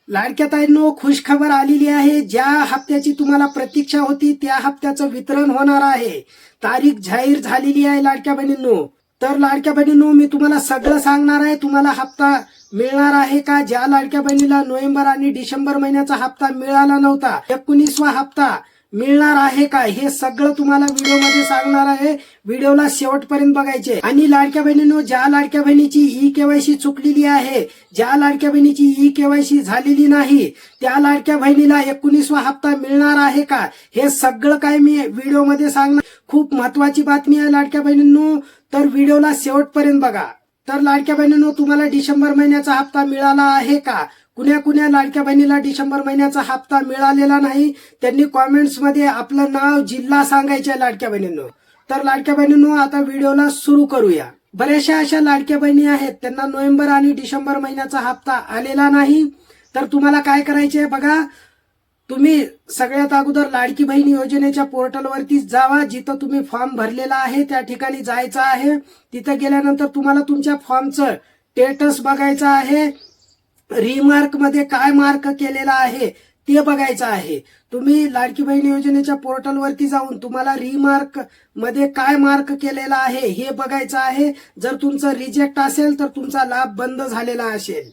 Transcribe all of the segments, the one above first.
लाडक्या ताईंनो, खुश खबर आलेली आहे। ज्या हप्त्याची तुम्हाला प्रतीक्षा होती त्या हप्त्याचं वितरण होणार आहे। तारीख जाहीर झालेली आहे लाडक्या बहिणींनो। तर लाडक्या बहिणींनो, मी तुम्हाला सगळं सांगणार आहे। तुम्हाला हप्ता मिळणार आहे का? ज्या लाडक्या बहिणीला नोव्हेंबर आणि डिसेंबर महिन्याचा हप्ता मिळाला नव्हता, 19वा हप्ता मिळणार आहे का, हे सगळं तुम्हाला व्हिडिओमध्ये सांगणार आहे। व्हिडिओला शेवटपर्यंत बघायचे। आणि लाडक्या बहिणींनो, ज्या लाडक्या बहिणीची ई-केवायसी चुकलेली आहे, ज्या लाडक्या बहिणीची ई-केवायसी झालेली नाही, त्या लाडक्या बहिणीला 19वा हप्ता मिळणार आहे का, हे सगळं काय मी व्हिडिओमध्ये सांगणार। खूप महत्वाची बातमी आहे लाडक्या बहिणींनो, तर व्हिडिओला शेवटपर्यंत बघा। तर लाडक्या बहिणींनो, तुम्हाला डिसेंबर महिन्याचा हप्ता मिळाला आहे का? कुण्या लाडक्या बहिणीला डिसेंबर महिन्याचा हप्ता मिळालेला नाही, त्यांनी कॉमेंट्स मध्ये आपलं नाव, जिल्हा सांगायचे लाडक्या बहिणींनो। तर लाडक्या बहिणींनो, आता व्हिडिओला सुरू करूया। बऱ्याचशा अशा लाडक्या बहिणी आहेत त्यांना नोव्हेंबर आणि डिसेंबर महिन्याचा हप्ता आलेला नाही। तर तुम्हाला काय करायचे बघा, तुम्ही सगळ्यात अगोदर लाडकी बहीण योजनेच्या पोर्टलवरती जावा। जिथं तुम्ही फॉर्म भरलेला आहे त्या ठिकाणी जायचं आहे। तिथं गेल्यानंतर तुम्हाला तुमच्या फॉर्मचं स्टेटस बघायचं आहे। रिमार्क मध्ये काय मार्क केलेला आहे ते बघायचं आहे। तुम्ही लाडकी बहीण योजनेच्या पोर्टलवरती जाऊन तुम्हाला रिमार्क मध्ये काय मार्क केलेला आहे हे बघायचं आहे। जर तुमचं रिजेक्ट असेल तर तुमचा लाभ बंद झालेला असेल।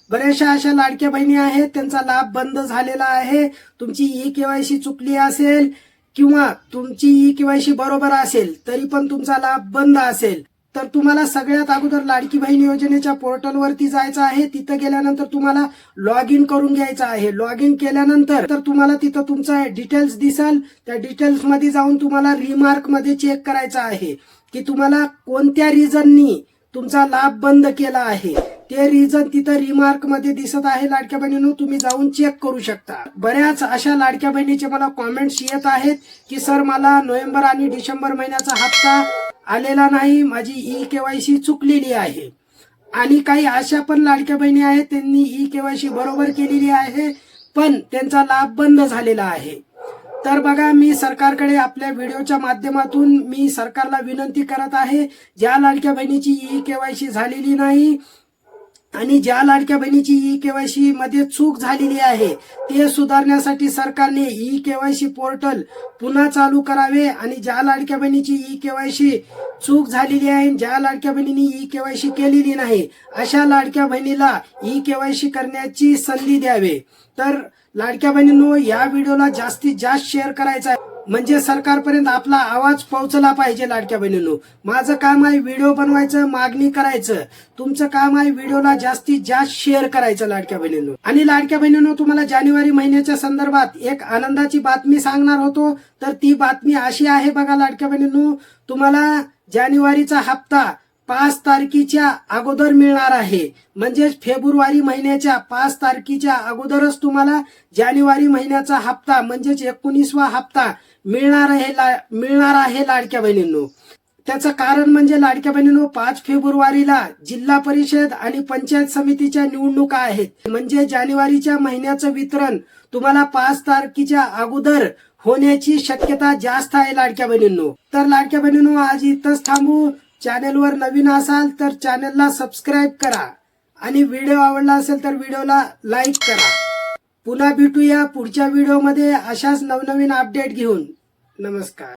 बऱ्याचशा अशा लाडक्या बहिणी आहेत त्यांचा लाभ बंद झालेला आहे। तुमची ई-केवायसी चुकली असेल किंवा तुमची ई-केवायसी बरोबर असेल तरी पण तुमचा लाभ बंद असेल, तर तुम्हाला सगळ्यात अगोदर लाडकी बहीण योजनेच्या पोर्टलवरती जायचं आहे। तिथं गेल्यानंतर तुम्हाला लॉग इन करून घ्यायचं आहे। लॉग इन केल्यानंतर तर तुम्हाला तिथं तुमचा डिटेल्स दिसेल। त्या डिटेल्स मध्ये जाऊन तुम्हाला रिमार्क मध्ये चेक करायचं आहे की तुम्हाला कोणत्या रिझननी तुमचा लाभ बंद केला आहे। ते रिझन तिथं रिमार्क मध्ये दिसत आहे लाडक्या बहिणींनो, तुम्ही जाऊन चेक करू शकता। बऱ्याच अशा लाडक्या बहिणीचे मला कॉमेंट्स येत आहेत की सर, मला नोव्हेंबर आणि डिसेंबर महिन्याचा हप्ता आलेला नाही, माझी ई-केवायसी चुकलेली आहे। आणि काही अशा पण लाडक्या बहिणी आहेत त्यांनी ई-केवायसी बरोबर केलेली आहे पण त्यांचा लाभ बंद झालेला आहे। तर बघा, मी सरकारकडे आपल्या व्हिडिओच्या माध्यमातून मी सरकारला विनंती करत आहे, ज्या लाडक्या बहिणीची ई-केवायसी झालेली नाही आणि ज्या लाडक्या बहिणीची ई-केवायसी मध्ये चूक झालेली आहे ते सुधारण्यासाठी सरकारने ई-केवायसी पोर्टल पुन्हा चालू करावे। आणि ज्या लाडक्या बहिणीची ई-केवायसी चूक झालेली आहे, ज्या लाडक्या बहिणींनी ई-केवायसी केलेली नाही, अशा लाडक्या बहिणीला ई-केवायसी करण्याची संधी द्यावे। तर लाडक्या बहिणींनो, या व्हिडिओला जास्तीत जास्त शेअर करायचा आहे, म्हणजे सरकारपर्यंत आपला आवाज पोहोचला पाहिजे। लाडक्या बहिणींनो, माझं काम आहे व्हिडिओ बनवायचं, मागणी करायचं, तुमचं काम आहे व्हिडिओला जास्तीत जास्त शेअर करायचं लाडक्या बहिणींनो। आणि लाडक्या बहिणींनो, तुम्हाला जानेवारी महिन्याच्या संदर्भात एक आनंदाची बातमी सांगणार होतो, तर ती बातमी अशी आहे बघा लाडक्या बहिणींनो, तुम्हाला जानेवारीचा हप्ता 5 तारखेच्या अगोदर मिळणार आहे। म्हणजे फेब्रुवारी महिन्याच्या 5 तारखेच्या अगोदरच तुम्हाला जानेवारी महिन्याचा हप्ता म्हणजेच 19वा हप्ता मिळणार आहे लाडक्या बहिणींनो। त्याचं कारण म्हणजे लाडक्या बहिणींनो, 5 फेब्रुवारीला जिल्हा परिषद आणि पंचायत समितीच्या निवडणुका आहेत। म्हणजे जानेवारीच्या महिन्याचं वितरण तुम्हाला 5 तारखेच्या अगोदर होण्याची शक्यता जास्त आहे लाडक्या बहिणींनो। तर लाडक्या बहिणींनो, आज इथंच थांबू। चॅनेलवर नवीन असाल तर चॅनेलला सबस्क्राईब करा आणि व्हिडिओ आवडला असेल तर व्हिडिओला लाईक करा। पुन्हा भेटूया पुढच्या व्हिडिओमध्ये अशाच नवनवीन अपडेट घेऊन। नमस्कार।